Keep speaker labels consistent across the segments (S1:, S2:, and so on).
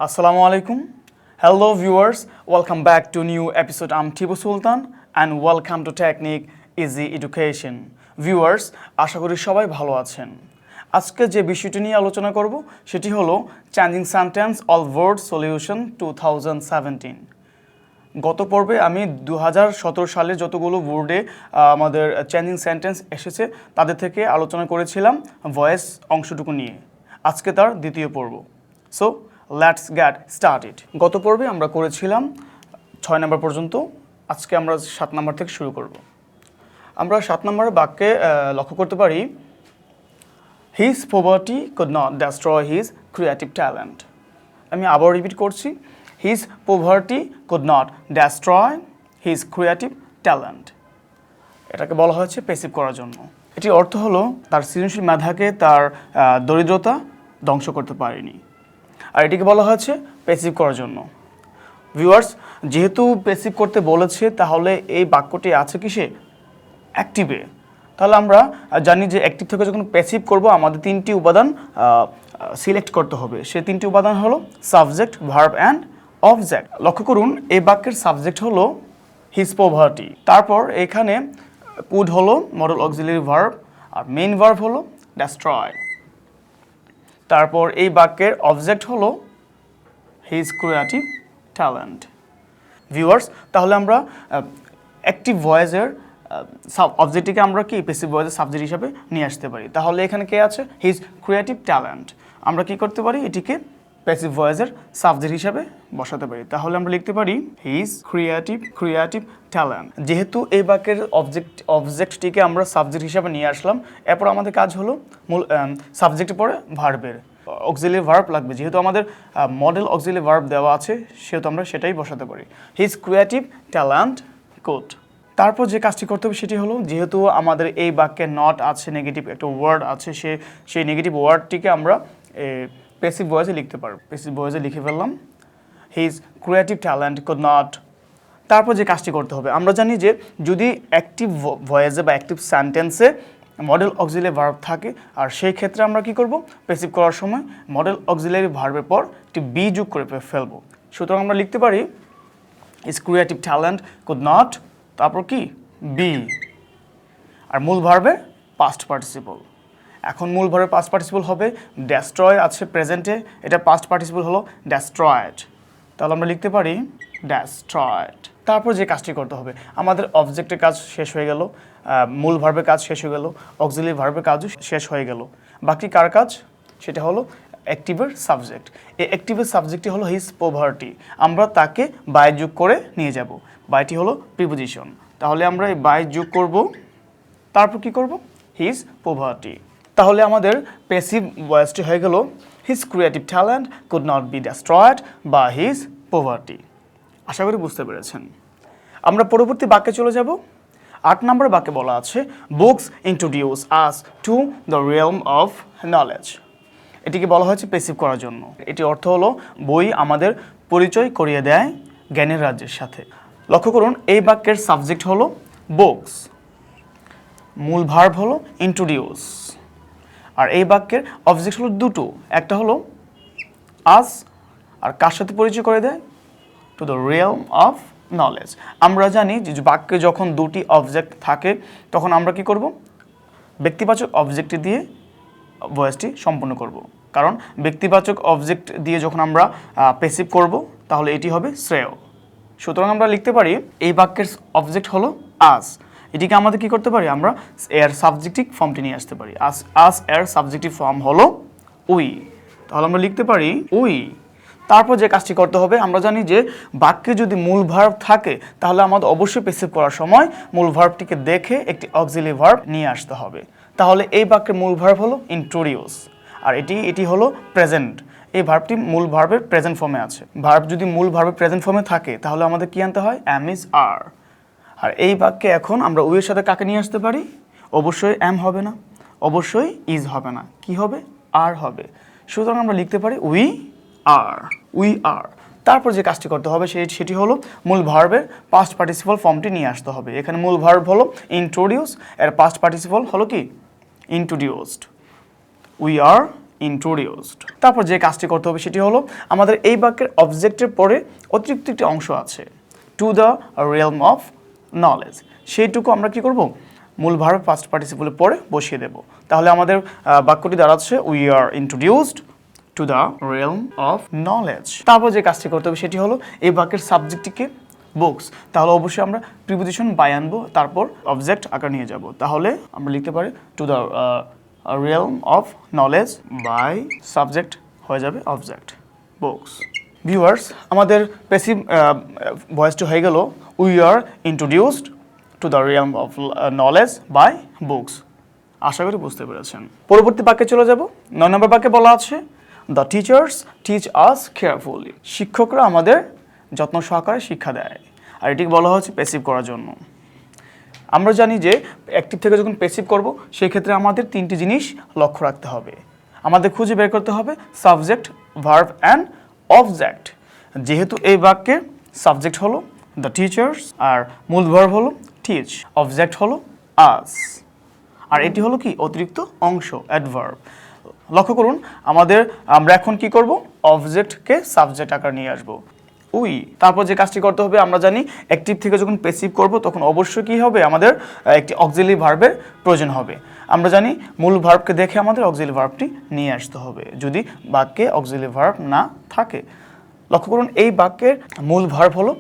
S1: Assalamu alaikum. Hello viewers, welcome back to new episode. I'm Tibu Sultan and welcome to Technique Easy Education. Viewers, আশা করি সবাই ভালো আছেন। আজকে যে বিষয়টি নিয়ে আলোচনা করব সেটি হলো changing sentence all word solution 2017। গত পর্বে আমি 2017 সালে যতগুলো ওয়ার্ডে আমাদের চেঞ্জিং সেন্টেন্স এসেছে তাদের থেকে আলোচনা করেছিলাম ভয়েস অংশটুকু নিয়ে। আজকে তার দ্বিতীয় পর্ব। So let's get started. গত পর্বে আমরা করেছিলাম 6 নম্বর পর্যন্ত। আজকে আমরা 7 নম্বর থেকে শুরু করব। আমরা 7 নম্বরের বাক্যে লক্ষ্য করতে পারি his poverty could not destroy his creative talent. আমি আবার রিপিট করছি, his poverty could not destroy his creative talent. এটাকে বলা হয়েছে প্যাসিভ করার জন্য। এটির অর্থ হলো তার সৃজনশীল মেধাকে তার দরিদ্রতা ধ্বংস করতে পারেনি। আর এটিকে বলা হয়েছে প্যাসিভ করার জন্য। ভিউয়ার্স, যেহেতু প্যাসিভ করতে বলেছে তাহলে এই বাক্যটি আছে কিসে? অ্যাক্টিভে। তাহলে আমরা জানি যে অ্যাক্টিভ থেকে যখন প্যাসিভ করব আমাদের তিনটি উপাদান সিলেক্ট করতে হবে। সেই তিনটি উপাদান হলো সাবজেক্ট, ভার্ব অ্যান্ড অবজেক্ট। লক্ষ্য করুন এই বাক্যের সাবজেক্ট হলো হিজ পভার্টি। তারপর এখানে কুড হলো মডেল অক্সিলারি ভার্ব আর মেইন ভার্ব হলো ডেস্ট্রয়। তারপর এই বাক্যের অবজেক্ট হলো হিজ ক্রিয়েটিভ ট্যালেন্ট। ভিউয়ার্স, তাহলে আমরা অ্যাক্টিভ ভয়েসের অবজেক্টটিকে আমরা কি প্যাসিভ ভয়েসের সাবজেক্ট হিসাবে নিয়ে আসতে পারি। তাহলে এখানে কে আছে? His creative talent. আমরা কি করতে পারি? এটিকে প্যাসিভ ভয়েসের সাবজেক্ট হিসাবে বসাতে পারি। তাহলে আমরা লিখতে পারি হিজ ক্রিয়েটিভ ট্যালেন্ট। যেহেতু এই বাক্যের অবজেক্টটিকে আমরা সাবজেক্ট হিসাবে নিয়ে আসলাম, এরপর আমাদের কাজ হলো মূল সাবজেক্টের পরে ভার্বের অক্সিলারি ভার্ব লাগবে। যেহেতু আমাদের মডেল অক্সিলারি ভার্ব দেওয়া আছে সেহেতু আমরা সেটাই বসাতে পারি, হিজ ক্রিয়েটিভ ট্যালেন্ট কুড। তারপর যে কাজটি করতে হবে সেটি হলো, যেহেতু আমাদের এই বাক্যে নট আছে, নেগেটিভ একটা ওয়ার্ড আছে, সেই নেগেটিভ ওয়ার্ডটিকে আমরা প্যাসিভ ভয়েসে লিখতে পারবো। প্যাসিভ ভয়েসে লিখে ফেললাম his creative talent could not. তারপর যে কাজটি করতে হবে, আমরা জানি যে যদি অ্যাক্টিভ ভয়েসে বা অ্যাক্টিভ সেন্টেন্সে মডেল অক্সিলারি ভার্ব থাকে, আর সেই ক্ষেত্রে আমরা কি করব? প্যাসিভ করার সময় মডেল অক্সিলারি ভার্বের পর একটি বি যোগ করে ফেলবো। সুতরাং আমরা লিখতে পারি his creative talent could not, তারপর কি বি, আর মূল ভার্বের পাস্ট পার্টিসিপল। এখন মূল ভার্বের পাস্ট পার্টিসিপল হবে ডেস্ট্রয় আছে প্রেজেন্টে, এটা পাস্ট পার্টিসিপল হলো ডেস্ট্রয়েড। তাহলে আমরা লিখতে পারি ডেস্ট্রয়েড। তারপর যে কাজটি করতে হবে, আমাদের অবজেক্টের কাজ শেষ হয়ে গেল, মূল ভার্বের কাজ শেষ হয়ে গেল, অক্সিলারি ভার্বের কাজও শেষ হয়ে গেল। বাকি কার কাজ? সেটা হলো অ্যাক্টিভের সাবজেক্ট। এই অ্যাক্টিভের সাবজেক্টটি হলো হিজ পভার্টি। আমরা তাকে বাই যোগ করে নিয়ে যাব। বাইটি হলো প্রিপোজিশন। তাহলে আমরা এই বাই যোগ করব, তারপর কি করব? His poverty. তাহলে আমাদের প্যাসিভ ভয়েসটি হয়ে গেল his creative talent could not be destroyed বা হিজ পভার্টি। আশা করি বুঝতে পেরেছেন। আমরা পরবর্তী বাক্যে চলে যাব। 8 নম্বর বাক্যে বলা আছে books introduce us to the realm of knowledge. এটিকে বলা হয়েছে প্যাসিভ করার জন্য। এটি অর্থ হলো বই আমাদের পরিচয় করিয়ে দেয় জ্ঞানের রাজ্যের সাথে। লক্ষ্য করুন এই বাক্যের সাবজেক্ট হলো বুকস, মূল ভার্ব হলো ইন্ট্রোডিউস, আর এই বাক্যের অবজেক্ট হলো দুটো, একটা হলো আস, আর কার সাথে পরিচয় করে দেয়? Two the realm of knowledge. আমরা জানি যে বাক্যে যখন দুটি অবজেক্ট থাকে তখন আমরা কি করব? ব্যক্তিবাচক অবজেক্টটি দিয়ে ভয়েসটি সম্পূর্ণ করব। কারণ ব্যক্তিবাচক অবজেক্ট দিয়ে যখন আমরা প্যাসিভ করব তাহলে এটি হবে শ্রেয়। সুতরাং আমরা লিখতে পারি এই বাক্যের অবজেক্ট হলো আস। এটিকে আমাদের কি করতে পারি? আমরা এর সাবজেক্টিভ ফর্মটি নিয়ে আসতে পারি। আস এর সাবজেক্টিভ ফর্ম হলো উই। তাহলে আমরা লিখতে পারি উই। তারপর যে কাজটি করতে হবে, আমরা জানি যে বাক্যে যদি মূল ভার্ব থাকে তাহলে আমাদের অবশ্যই প্যাসিভ করার সময় মূল ভার্বটিকে দেখে একটি অক্সিলারি ভার্ব নিয়ে আসতে হবে। তাহলে এই বাক্যের মূল ভার্ব হলো ইন্ট্রোডিউস, আর এটি হলো প্রেজেন্ট। এই ভার্বটি মূল ভার্বের প্রেজেন্ট ফর্মে আছে। ভার্ব যদি মূল ভার্বের প্রেজেন্ট ফর্মে থাকে তাহলে আমাদের কি আনতে হয়? এম ইজ আর। আর এই বাক্যে এখন আমরা উই এর সাথে কাকে নিয়ে আসতে পারি? অবশ্যই এম হবে না, অবশ্যই ইজ হবে না, কি হবে? আর হবে। সুতরাং আমরা লিখতে পারি উই আর। তারপর যে কাজটি করতে হবে সেটি হলো মূল ভার্বের পাস্ট পার্টিসিপল ফর্মটি নিয়ে আসতে হবে। এখানে মূল ভার্ব হলো ইন্ট্রোডিউস, এর পাস্ট পার্টিসিপল হলো কি? ইন্ট্রোডিউসড। We are introduced. তারপর যে কাজটি করতে হবে সেটি হলো আমাদের এই বাক্যের অবজেক্টের পরে অতিরিক্ত একটি অংশ আছে, two the realm of knowledge, সেইটুকু আমরা কি করব, মূল ভার্ব পাস্ট পার্টিসিপলে পরে বসিয়ে দেব। তাহলে আমাদের বাক্যটি দাঁড়াচ্ছে we are introduced to the realm of knowledge. তারপর যে কাজটি করতে হবে সেটি হলো এই বাক্যের সাবজেক্টটিকে বুকস, তাহলে অবশ্যই আমরা প্রিপোজিশন বাই আনবো, তারপর অবজেক্ট আকার নিয়ে যাব। তাহলে আমরা লিখতে পারি to the realm of knowledge by subject হয়ে যাবে অবজেক্ট বুকস। ভিউয়ার্স, আমাদের প্যাসিভ ভয়েসটি হয়ে গেল we are introduced to the realm of knowledge by books. আশা করি বুঝতে পেরেছেন। পরবর্তী বাক্যে চলে যাব। 9 নম্বর বাক্যে বলা আছে the teachers teach us carefully, শিক্ষকরা আমাদের যত্ন সহকারে শিক্ষা দেয়। আর এটিকে বলা হচ্ছে প্যাসিভ করার জন্য। আমরা জানি যে অ্যাক্টিভ থেকে যখন প্যাসিভ করব সেই ক্ষেত্রে আমাদের 3টি জিনিস লক্ষ্য রাখতে হবে। আমাদের খুঁজে বের করতে হবে সাবজেক্ট, ভার্ব অ্যান্ড অবজেক্ট। যেহেতু এই বাক্যে সাবজেক্ট হলো দ্য টিচার্স, আর মূল ভার্ব হলো টিচ, অবজেক্ট হলো আস, আর এটি হলো কি অতিরিক্ত অংশ অ্যাডভার্ব। লক্ষ্য করুন আমরা এখন কি করব, অবজেক্টকে সাবজেক্ট আকার নিয়ে আসব উই। তারপর যে কাজটি করতে হবে, আমরা জানি অ্যাক্টিভ থেকে যখন প্যাসিভ করব তখন অবশ্যই কি হবে, আমাদের একটি অক্সিলারি ভার্বের প্রয়োজন হবে। আমরা জানি মূল ভার্বকে দেখে আমাদের অক্সিলারি ভার্বটি নিয়ে আসতে হবে যদি বাক্যে অক্সিলারি ভার্ব না থাকে। লক্ষ্য করুন এই বাক্যের মূল ভার্ব হলো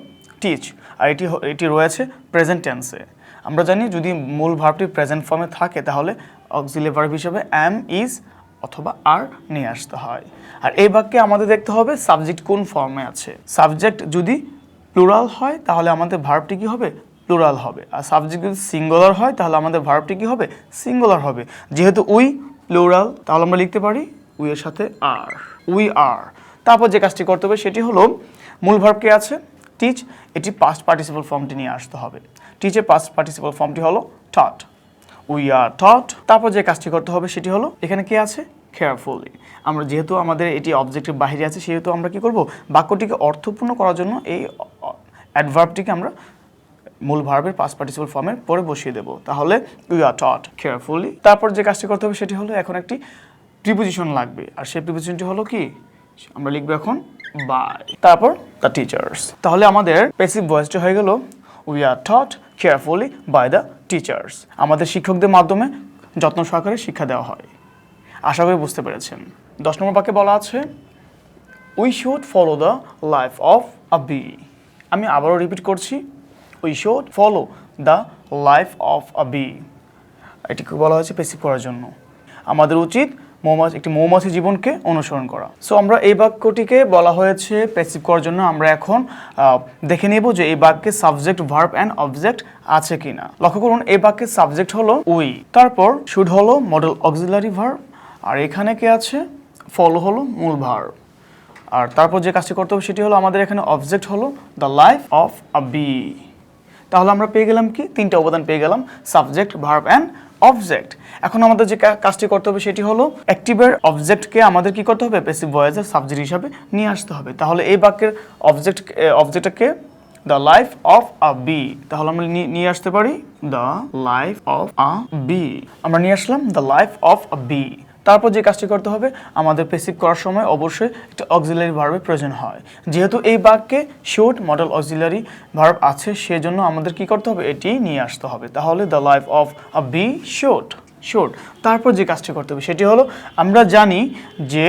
S1: টিচ, আর এটি রয়েছে প্রেজেন্ট টেন্সে। আমরা জানি যদি মূল ভার্বটি প্রেজেন্ট ফর্মে থাকে তাহলে অক্সিলারি ভার্ব হিসেবে অ্যাম, ইজ অথবা আর নিয়ে আসতে হয়। আর এই বাক্যে আমাদের দেখতে হবে সাবজেক্ট কোন ফর্মে আছে। সাবজেক্ট যদি প্লুরাল হয় তাহলে আমাদের ভার্বটি কি হবে, প্লুরাল হবে। আর সাবজেক্ট যদি সিঙ্গুলার হয় তাহলে আমাদের ভার্বটি কি হবে, সিঙ্গুলার হবে। যেহেতু উই প্লুরাল, তাহলে আমরা লিখতে পারি উই এর সাথে আর, উই আর। তারপর যে কাজটি করতে হবে সেটি হলো মূল ভার্ব কে আছে টিচ, এটি পাস্ট পার্টিসিপল ফর্মটি নিয়ে আসতে হবে। টিচের পাস্ট পার্টিসিপল ফর্মটি হলো টট, উই আর টট। তারপর যে কাজটি করতে হবে সেটি হলো এখানে কে আছে, কেয়ারফুলি। আমরা যেহেতু আমাদের এটি অবজেক্টের বাইরে আছে সেহেতু আমরা কি করব, বাক্যটিকে অর্থপূর্ণ করার জন্য এই অ্যাডভার্বটিকে আমরা মূল ভার্বের পাস্ট পার্টিসিপল ফর্মের পরে বসিয়ে দেব। তাহলে উই আর টট কেয়ারফুলি। তারপর যে কাজটি করতে হবে সেটি হলো এখন একটি প্রিপোজিশন লাগবে, আর সেই প্রিপোজিশনটি হলো কি, আমরা লিখবো এখন বাই, তারপর দ্য টিচার্স। তাহলে আমাদের প্যাসিভ ভয়েসটি হয়ে গেল we are taught carefully by the teachers. আমাদের শিক্ষকদের মাধ্যমে যত্ন সহকারে শিক্ষা দেওয়া হয়। আশা করি বুঝতে পেরেছেন। 10 নম্বর বাক্যে বলা আছে we should follow the life of a bee. আমি আবারও রিপিট করছি, we should follow the life of a bee. এটিকে বলা হয়েছে প্যাসিভ করার জন্য। আমাদের উচিত একটি মৌমাছি জীবনকে অনুসরণ করা। সো আমরা এই বাক্যটিকে বলা হয়েছে প্যাসিভ করার জন্য। আমরা এখন দেখে নেব যে এই বাক্যে সাবজেক্ট, ভার্ব অ্যান্ড অবজেক্ট আছে কিনা। লক্ষ্য করুন এই বাক্যের সাবজেক্ট হলো উই, তারপর শুড হলো মডেল অক্সিলারি ভার্ব, আর এখানে কে আছে, ফলো হলো মূল ভার্ব। আর তারপর যে কাজটি করতে হবে সেটি হলো আমাদের এখানে অবজেক্ট হলো the life of a bee. তাহলে আমরা পেয়ে গেলাম কি, 3টা উপাদান পেয়ে গেলাম, সাবজেক্ট, ভার্ব অ্যান্ড অবজেক্ট। এখন আমাদের যে কাজটি করতে হবে সেটি হলো অ্যাক্টিভের অবজেক্টকে আমাদের কি করতে হবে, প্যাসিভ ভয়েসের সাবজেক্ট হিসাবে নিয়ে আসতে হবে। তাহলে এই বাক্যের অবজেক্টকে the life of a bee, তাহলে আমরা নিয়ে আসতে পারি the life of a bee. আমরা নিয়ে আসলাম the life of a bee. তারপর যে কাজটি করতে হবে, আমাদের প্যাসিভ করার সময় অবশ্যই একটা অক্সিলারি ভার্বের প্রয়োজন হয়। যেহেতু এই বাক্যে শুড মডেল অক্সিলারি ভার্ব আছে সেজন্য আমাদের কি করতে হবে, এটি নিয়ে আসতে হবে। তাহলে the life of a bee should. তারপর যে কাজটি করতে হবে সেটি হলো আমরা জানি যে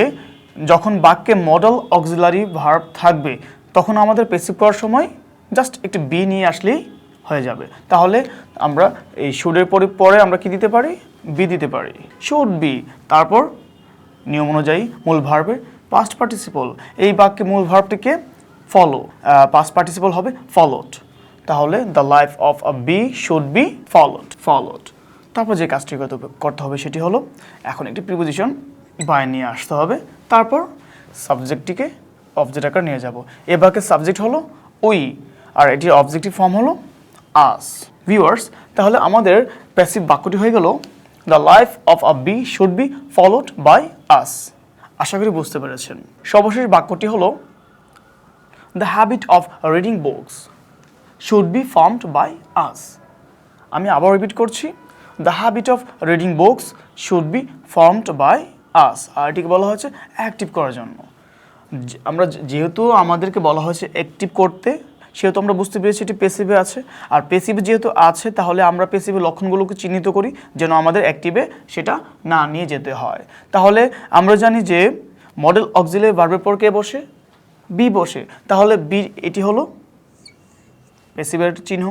S1: যখন বাক্যে মডেল অক্সিলারি ভার্ব থাকবে তখন আমাদের প্যাসিভ করার সময় জাস্ট একটি বি নিয়ে আসলেই হয়ে যাবে। তাহলে আমরা এই শুডের পরে আমরা কি দিতে পারি, বি দিতে পারি, শুড বি। তারপর নিয়ম অনুযায়ী মূল ভার্বের পাস্ট পার্টিসিপল, এই বাক্যে মূল ভার্বটিকে ফলো, পাস্ট পার্টিসিপল হবে ফলোড। তাহলে the life of a bee should be followed. তারপর যে কাজটি করতে হবে সেটি হলো এখন একটি প্রিপোজিশন বাই নিয়ে আসতে হবে, তারপর সাবজেক্টটিকে অবজেক্ট আকার নিয়ে যাব। এ বাক্যের সাবজেক্ট হলো উই, আর এটির অবজেক্টিভ ফর্ম হলো আস। ভিউয়ার্স, তাহলে আমাদের প্যাসিভ বাক্যটি হয়ে গেল the life of a bee should be followed by us. আশা করি বুঝতে পেরেছেন। সর্বশেষ বাক্যটি হলো the habit of reading books should be formed by us. আমি আবার রিপিট করছি, the habit of reading books should be formed by us, আর এটিকে বলা হয়েছে অ্যাক্টিভ করার জন্য। আমরা যেহেতু আমাদেরকে বলা হয়েছে অ্যাক্টিভ করতে, সেহেতু আমরা বুঝতে পেরেছি এটি পেসিভে আছে। আর পেসিভে যেহেতু আছে, তাহলে আমরা পেসিভের লক্ষণগুলোকে চিহ্নিত করি যেন আমাদের অ্যাক্টিভে সেটা না নিয়ে যেতে হয়। তাহলে আমরা জানি যে মডেল অক্সিলারি ভার্বের পর কে বসে? বি বসে। তাহলে বি এটি হলো পেসিভের চিহ্ন।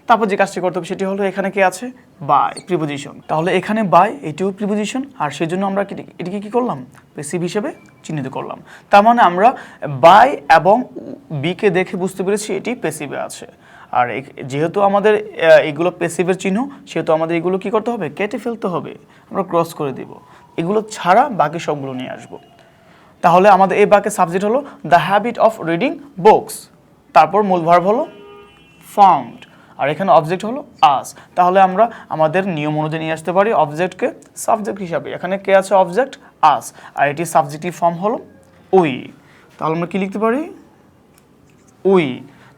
S1: তারপর যে কাজটি করতে হবে সেটি হলো এখানে কে আছে? By, preposition. তাহলে এখানে বাই, এটিও প্রিপোজিশন, আর সেই জন্য আমরা এটিকে কী করলাম? পেসিভ হিসেবে চিহ্নিত করলাম। তার মানে আমরা বাই এবং বিকে দেখে বুঝতে পেরেছি এটি পেসিভে আছে। আর যেহেতু আমাদের এগুলো পেসিভের চিহ্ন, সেহেতু আমাদের এগুলো কী করতে হবে? কেটে ফেলতে হবে, আমরা ক্রস করে দিব। এগুলো ছাড়া বাকি সবগুলো নিয়ে আসবো। তাহলে আমাদের এই বাক্যের সাবজেক্ট হলো the habit of reading books, তারপর মূল ভার্ব হলো ফাউন্ড, আর এখানে অবজেক্ট হলো আস। তাহলে আমরা আমাদের নিয়ম অনুযায়ী নিয়ে আসতে পারি অবজেক্টকে সাবজেক্ট হিসাবে। এখানে কে আছে? অবজেক্ট আস, আর এটি সাবজেক্টিভ ফর্ম হলো উই। তাহলে আমরা কি লিখতে পারি? উই।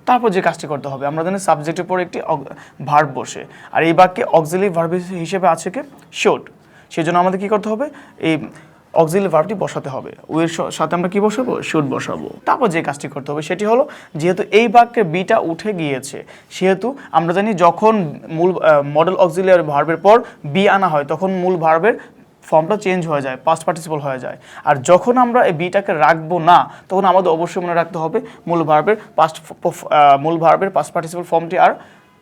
S1: তারপর যে কাজটি করতে হবে, আমরা জানি সাবজেক্টের পর একটি ভার্ব বসে, আর এই বাক্যে অক্সিলারি ভার্ব হিসেবে আছে কে? শুড। সেই জন্য আমাদের কি করতে হবে? এই অক্সিলারি ভার্বটি বসাতে হবে। উইয়ের সাথে আমরা কি বসাবো? শুড বসাবো। তারপর যে কাজটি করতে হবে সেটি হলো, যেহেতু এই বাক্যে বিটা উঠে গিয়েছে, সেহেতু আমরা জানি যখন মূল মডেল অক্সিলারি ভার্বের পর বি আনা হয়, তখন মূল ভার্বের ফর্মটা চেঞ্জ হয়ে যায়, পাস্ট পার্টিসিপল হয়ে যায়। আর যখন আমরা এই বিটাকে রাখবো না, তখন আমাদের অবশ্যই মনে রাখতে হবে মূল ভার্বের পাস্ট পার্টিসিপল ফর্মটি আর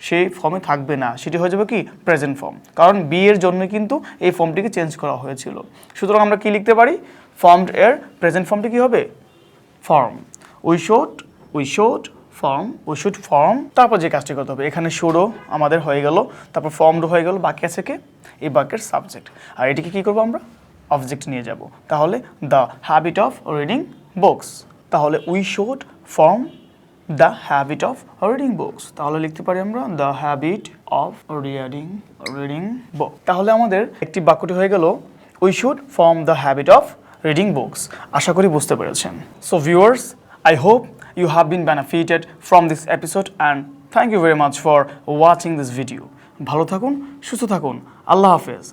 S1: সেই ফর্মে থাকবে না, সেটি হয়ে যাবে কি? Present form. কারণ বি এর জন্য কিন্তু এই ফর্মটিকে চেঞ্জ করা হয়েছিল। সুতরাং আমরা কি লিখতে পারি? ফর্মড এর প্রেজেন্ট ফর্মটি কি হবে? ফর্ম। We should form. তারপর যে কাজটি করতে হবে, এখানে শুডও আমাদের হয়ে গেল, তারপর ফর্মড হয়ে গেল, বাকি আছে কে? এই বাক্যের সাবজেক্ট। আর এটিকে কি করবো? আমরা অবজেক্ট নিয়ে যাব। তাহলে the habit of reading books. তাহলে we should form the habit of reading books. তাহলে লিখতে পারি আমরা the habit of reading book. তাহলে আমাদের একটি বাক্যটি হয়ে গেল we should form the habit of reading books. আশা করি বুঝতে পেরেছেন। So viewers, I hope you have been benefited from this episode and thank you very much for watching this video. ভালো থাকুন, সুস্থ থাকুন। আল্লাহ হাফেজ।